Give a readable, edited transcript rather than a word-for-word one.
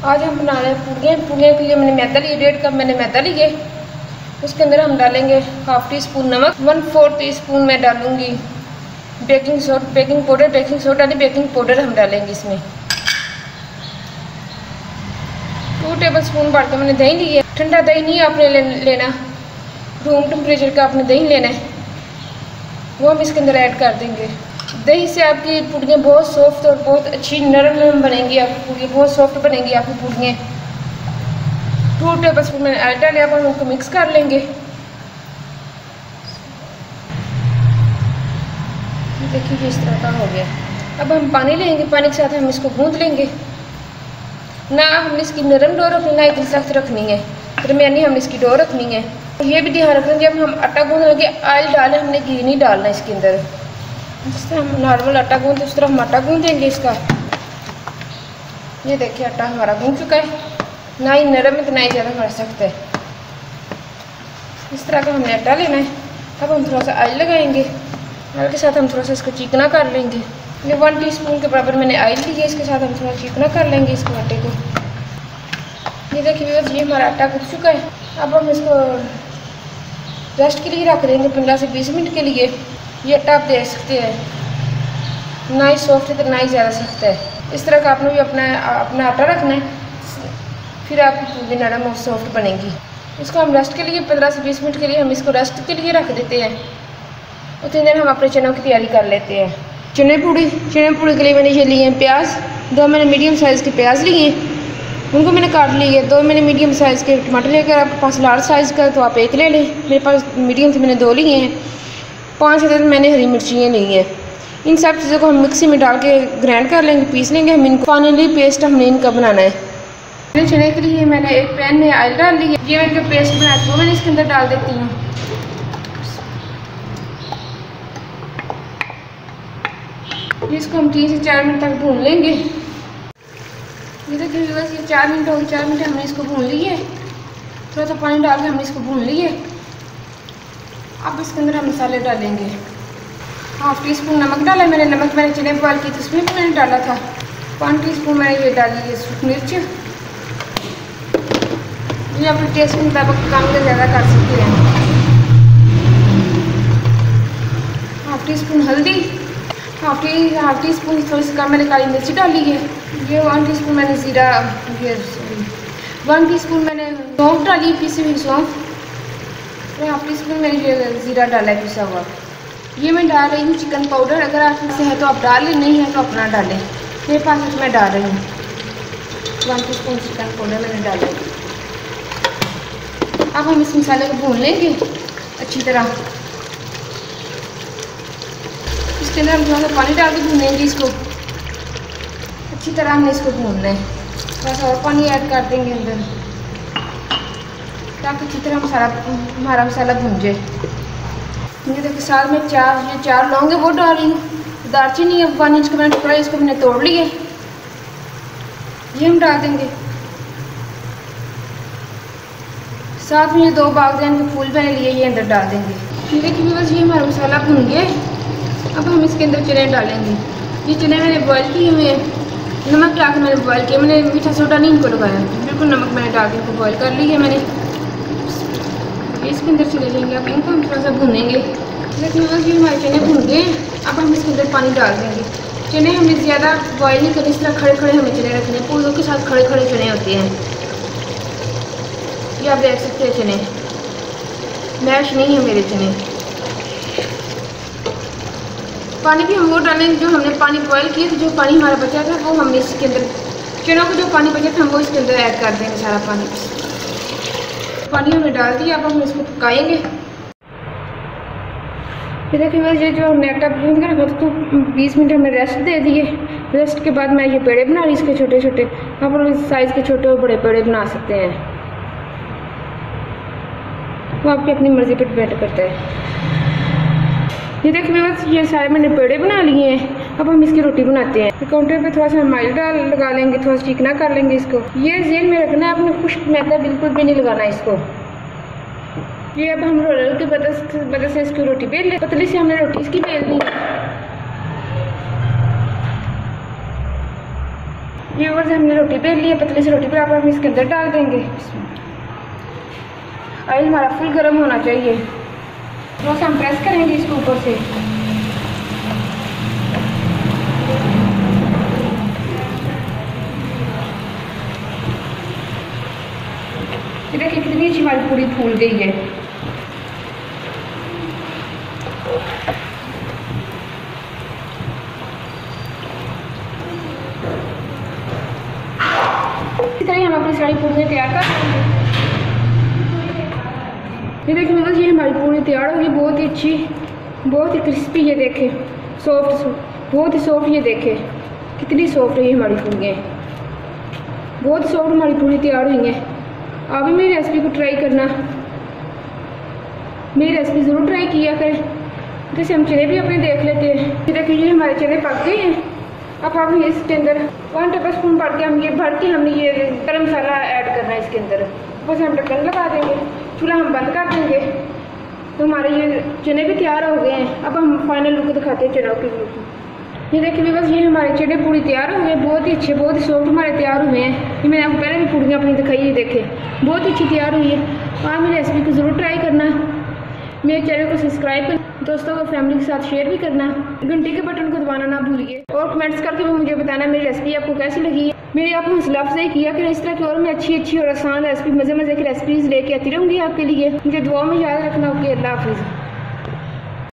आज हम बना रहे हैं पूड़ियाँ। पूड़ियाँ के लिए मैंने मैदा लिया, 1.5 कप मैंने मैदा लिए। उसके अंदर हम डालेंगे 1/2 टीस्पून नमक, 1/4 टीस्पून मैं डालूँगी बेकिंग पाउडर नहीं, बेकिंग पाउडर हम डालेंगे इसमें। 2 टेबलस्पून भर के मैंने दही ली है। ठंडा दही नहीं आपने लेना, रूम टेम्परेचर का आपने दही लेना है, वो हम इसके अंदर ऐड कर देंगे। दही से आपकी पूड़ियाँ बहुत सॉफ्ट और बहुत अच्छी नरम बनेंगी। आपकी पूड़ियाँ बहुत सॉफ्ट बनेंगी आपकी पूड़ियाँ। 2 टेबलस्पून मैंने ऐड डाले, अब हम उनको मिक्स कर लेंगे। देखिए इस तरह का हो गया। अब हम पानी लेंगे, पानी के साथ हम इसको गूंद लेंगे। ना हमने इसकी नरम डो रखनी, ना इतनी सख्त रखनी है, दरमियानी हमने इसकी डो रखनी है। ये भी ध्यान रखना जब हम आटा गूंद लगे ऑयल डालें, हमने घी नहीं डालना इसके अंदर। जिस तरह हम नॉर्मल आटा गूंदते उस तरह हम आटा गूंदेंगे इसका। ये देखिए आटा हमारा गूंद चुका है, ना ही नरम है तो ना ही ज़्यादा हमारा सख्त है। इस तरह का हमने आटा लेना है। अब हम थोड़ा सा ऑयल लगाएंगे, ऑयल के साथ हम थोड़ा सा इसको चिकना कर लेंगे। ये 1 टीस्पून के बराबर मैंने ऑयल लिया, इसके साथ हम थोड़ा चिकना कर लेंगे इसको आटे को। ये देखिए ये हमारा आटा गूंद चुका है। अब हम इसको रेस्ट के लिए रख देंगे 15 से 20 मिनट के लिए। ये आटा आप देख सकते हैं, ना ही सॉफ्ट है तो ना ही ज़्यादा सख्त है। इस तरह का आपने भी अपना आटा रखना है, फिर आपकी पूरी नरम और सॉफ्ट बनेगी। इसको हम रेस्ट के लिए 15 से 20 मिनट के लिए हम इसको रेस्ट के लिए रख देते हैं। उतनी देर हम अपने चनों की तैयारी कर लेते हैं। चने पूड़ी के लिए मैंने ये लिए हैं प्याज। 2 मैंने मीडियम साइज़ के प्याज लिए हैं, उनको मैंने काट लिए। 2 मैंने मीडियम साइज़ के टमाटर लेकर, आपके पास लार्ज साइज़ का तो आप 1 ले लें। मेरे पास मीडियम से मैंने 2 लिए हैं। 5 अदद मैंने हरी मिर्चियाँ ली हैं। इन सब चीज़ों को हम मिक्सी में डाल के ग्राइंड कर लेंगे, पीस लेंगे। हम इनको फाइनली पेस्ट हमने इनका बनाना है। चने के लिए मैंने एक पैन में ऑयल डाल ली है। ये मैंने जो पेस्ट बनाया था वो मैंने इसके अंदर डाल देती हूँ। इसको हम 3 से 4 मिनट तक भून लेंगे। ये देखिए बस ये 4 मिनट हो गए। 4 मिनट हमने इसको भून लिए। थोड़ा सा पानी डाल के हमने इसको भून लिए। अब इसके अंदर हम मसाले डालेंगे। 1/2 टीस्पून नमक डाला मैंने। नमक मैंने चने बॉयल की तो उसमें भी मैंने डाला था। 1 टीस्पून मैंने ये डाली है सूखी मिर्च। ये अपने टेस्ट के मुताबिक कम या ज़्यादा कर सकते हैं। 1/2 टीस्पून हल्दी, 1/2 टीस्पून थोड़ी सी कम मैंने काली मिर्ची डाली है। ये 1 टीस्पून मैंने 1 टीस्पून मैंने सौंफ डाली, पीसी हुई सौंफ। 1/2 टीस्पून मैंने ये ज़ीरा डाला है पिसा हुआ। ये मैं डाल रही हूँ चिकन पाउडर। अगर आप से है तो आप डाल लें, नहीं है तो अपना डालें। मेरे पास मैं डाल रही हूँ 1 टीस्पून चिकन पाउडर मैंने डाला है। अब हम इस मसाले को भून लेंगे अच्छी तरह। इसके अंदर हम थोड़ा सा पानी डाल के भूनेंगे इसको अच्छी तरह। हमने इसको भूनना है, थोड़ा सा और पानी ऐड कर देंगे अंदर ताकि अच्छी तरह हमारा मसाला भून जाए। ये देखिए साथ में 4 लौंग है वो डाल रही हूँ। दालचीनी है 1 इंच का मैंने टुकड़ा, इसको मैंने तोड़ लिया, ये हम डाल देंगे। साथ में ये 2 बागदान के फूल मैंने लिए, ये अंदर डाल देंगे। ये देखिए बस ये हमारा मसाला भून गया। अब हम इसके अंदर चने डालेंगे। ये चने मैंने बॉयल किए हुए हैं, नमक डाल के मैंने बॉयल किया। मैंने मीठा सोडा नहीं इनको लगाया, बिल्कुल नमक मैंने डाल के इनको बॉयल कर ली है मैंने। इसके अंदर चले जाएंगे। अब इनको हम थोड़ा सा भूनेंगे। लेकिन बस ये हमारे चने भून गए। अब हम इसके अंदर पानी डाल देंगे। चने हमें ज़्यादा बॉयल नहीं करने, इस तरह खड़े हमें चने रखने हैं। पूड़ों के साथ खड़े चने होते हैं। ये आप देख सकते हैं चने मैश नहीं है मेरे चने। पानी भी हम वो डालेंगे जो हमने पानी बॉयल किया था। जो पानी हमारा बचा था वो हमने इसके अंदर, चनों को जो पानी बचा था हम वो इसके अंदर ऐड कर देंगे। सारा पानी हमने डाल दिया। अब हम इसको पकाएंगे। ये देखिए बस ये जो हमने आटा भून के रखा था तो 20 मिनट हमने रेस्ट दे दिए। रेस्ट के बाद मैं ये पेड़े बना रही इसके छोटे छोटे। आप इस साइज़ के छोटे और बड़े पेड़े बना सकते हैं, वो आपकी अपनी मर्ज़ी पर डिपेंड करता है। ये देखिए बस ये सारे मैंने पेड़े बना लिए हैं। अब हम इसकी रोटी बनाते हैं। काउंटर पे थोड़ा सा ऑयल लगा लेंगे, थोड़ा सा चिकना कर लेंगे इसको। ये ज़हन में रखना है आपने खुश्क मैदा बिल्कुल भी नहीं लगाना इसको। ये अब हम रोलर की मदद से इसकी रोटी बेल ले। पतली से हमने रोटी इसकी बेल ली। व्यूअर्स हमने रोटी बेल ली है, पतली सी रोटी पे आप हम इसके अंदर डाल देंगे। ऑयल हमारा फुल गर्म होना चाहिए, थोड़ा सा हम प्रेस करेंगे इसके ऊपर से। ये देखिए कितनी अच्छी हमारी पूरी फूल गई है। इसी तरह हम अपनी सारी पूड़ियाँ तैयार कर लेंगे। ये देखिए मतलब ये हमारी पूड़ी तैयार होगी, बहुत ही अच्छी, बहुत ही क्रिस्पी। ये देखें सॉफ्ट, बहुत ही सॉफ्ट। ये देखें कितनी सॉफ्ट है ये हमारी पूड़ियाँ, बहुत सॉफ्ट हमारी पूड़ी तैयार हुई है। आप भी मेरी रेसिपी को ट्राई करना, मेरी रेसिपी ज़रूर ट्राई किया करें। जैसे हम चने भी अपने देख लेते हैं। ये देखिए ये हमारे चने पक गए हैं। अब हम इसके अंदर 1 टेबल स्पून भर के हमने ये गरम मसाला ऐड करना है इसके अंदर। बस हम ढक्कन लगा देंगे, चूल्हा हम बंद कर देंगे। तो हमारे ये चने भी तैयार हो गए हैं। अब हम फाइनल लुक दिखाते हैं चनों की लुक। ये देखिए बस ये हमारे चने पूरी तैयार हो गए, बहुत ही अच्छे, बहुत ही सॉफ्ट हमारे तैयार हुए हैं। ये मैंने आपको पहले भी पूड़ियाँ अपनी दिखाई है, देखें बहुत अच्छी तैयार हुई है। आप मेरी रेसिपी को ज़रूर ट्राई करना, मेरे चैनल को सब्सक्राइब करना, दोस्तों को फैमिली के साथ शेयर भी करना, घंटे के बटन को दबाना ना भूलिए और कमेंट्स करके भी मुझे बताना मेरी रेसिपी आपको कैसी लगी है। मेरी आप हौसला अफजाई किया कि इस तरह की और मैं अच्छी और आसान रेसिपी, मज़े की रेसिपीज़ लेके आती रहूँगी आपके लिए। मुझे दुआ में याद रखना। ओके, अल्लाह हाफिज़।